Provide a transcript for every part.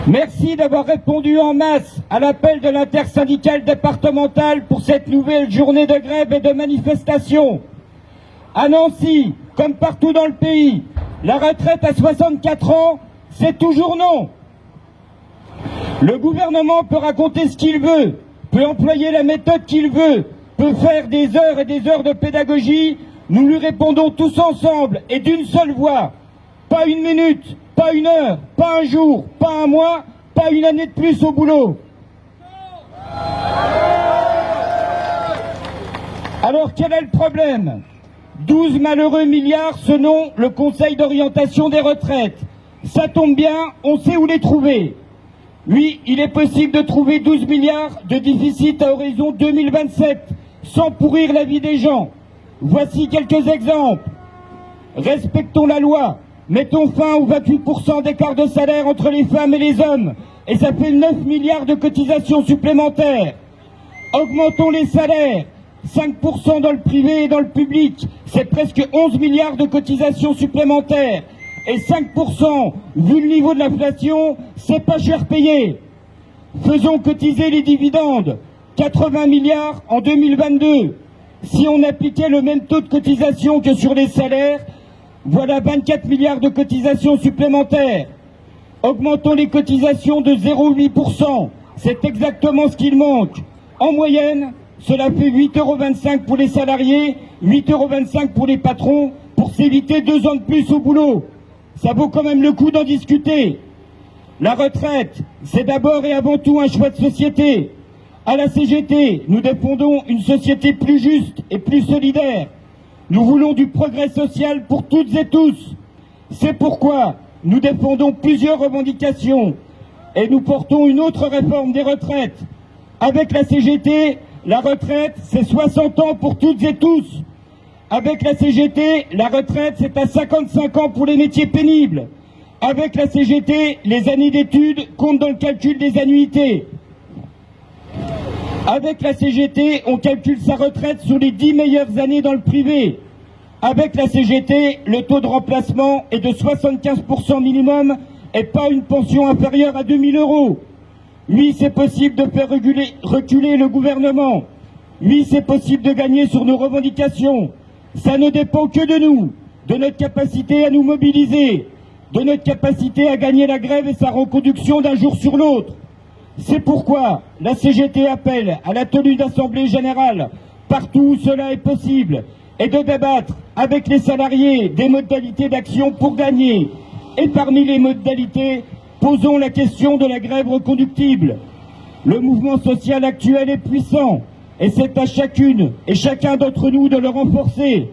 Merci d'avoir répondu en masse à l'appel de l'intersyndicale départementale pour cette nouvelle journée de grève et de manifestation. À Nancy, comme partout dans le pays, la retraite à 64 ans, c'est toujours non. Le gouvernement peut raconter ce qu'il veut, peut employer la méthode qu'il veut, peut faire des heures et des heures de pédagogie. Nous lui répondons tous ensemble et d'une seule voix. Pas une minute, pas une heure, pas un jour, pas un mois, pas une année de plus au boulot. Alors quel est le problème ? 12 malheureux milliards selon le Conseil d'orientation des retraites. Ça tombe bien, on sait où les trouver. Oui, il est possible de trouver 12 milliards de déficit à horizon 2027, sans pourrir la vie des gens. Voici quelques exemples. Respectons la loi. Mettons fin aux 28% d'écart de salaire entre les femmes et les hommes. Et ça fait 9 milliards de cotisations supplémentaires. Augmentons les salaires. 5% dans le privé et dans le public. C'est presque 11 milliards de cotisations supplémentaires. Et 5%, vu le niveau de l'inflation, c'est pas cher payé. Faisons cotiser les dividendes. 80 milliards en 2022. Si on appliquait le même taux de cotisation que sur les salaires, voilà 24 milliards de cotisations supplémentaires. Augmentons les cotisations de 0,8%. C'est exactement ce qu'il manque. En moyenne, cela fait 8,25 € pour les salariés, 8,25 € pour les patrons, pour s'éviter 2 ans de plus au boulot. Ça vaut quand même le coup d'en discuter. La retraite, c'est d'abord et avant tout un choix de société. À la CGT, nous défendons une société plus juste et plus solidaire. Nous voulons du progrès social pour toutes et tous. C'est pourquoi nous défendons plusieurs revendications et nous portons une autre réforme des retraites. Avec la CGT, la retraite, c'est 60 ans pour toutes et tous. Avec la CGT, la retraite, c'est à 55 ans pour les métiers pénibles. Avec la CGT, les années d'études comptent dans le calcul des annuités. Avec la CGT, on calcule sa retraite sur les 10 meilleures années dans le privé. Avec la CGT, le taux de remplacement est de 75% minimum et pas une pension inférieure à 2 000 €. Oui, c'est possible de faire reculer le gouvernement. Oui, c'est possible de gagner sur nos revendications. Ça ne dépend que de nous, de notre capacité à nous mobiliser, de notre capacité à gagner la grève et sa reconduction d'un jour sur l'autre. C'est pourquoi la CGT appelle à la tenue d'assemblée générale, partout où cela est possible, et de débattre avec les salariés des modalités d'action pour gagner. Et parmi les modalités, posons la question de la grève reconductible. Le mouvement social actuel est puissant, et c'est à chacune et chacun d'entre nous de le renforcer.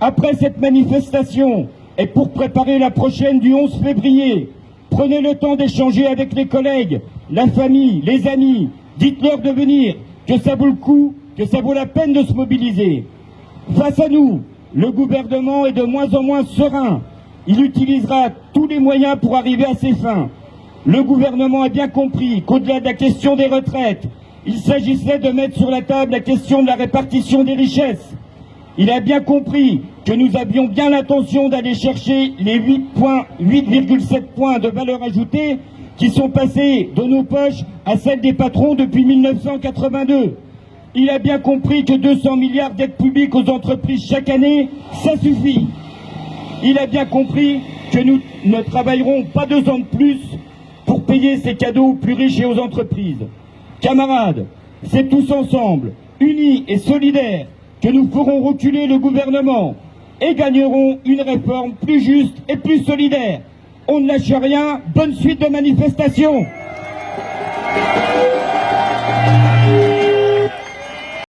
Après cette manifestation, et pour préparer la prochaine du 11 février, prenez le temps d'échanger avec les collègues, la famille, les amis. Dites-leur de venir, que ça vaut le coup, que ça vaut la peine de se mobiliser. Face à nous, le gouvernement est de moins en moins serein. Il utilisera tous les moyens pour arriver à ses fins. Le gouvernement a bien compris qu'au-delà de la question des retraites, il s'agissait de mettre sur la table la question de la répartition des richesses. Il a bien compris que nous avions bien l'intention d'aller chercher les 8,7 points de valeur ajoutée qui sont passés de nos poches à celles des patrons depuis 1982. Il a bien compris que 200 milliards d'aides publiques aux entreprises chaque année, ça suffit. Il a bien compris que nous ne travaillerons pas 2 ans de plus pour payer ces cadeaux aux plus riches et aux entreprises. Camarades, c'est tous ensemble, unis et solidaires, que nous ferons reculer le gouvernement et gagnerons une réforme plus juste et plus solidaire. On ne lâche rien, bonne suite de manifestations.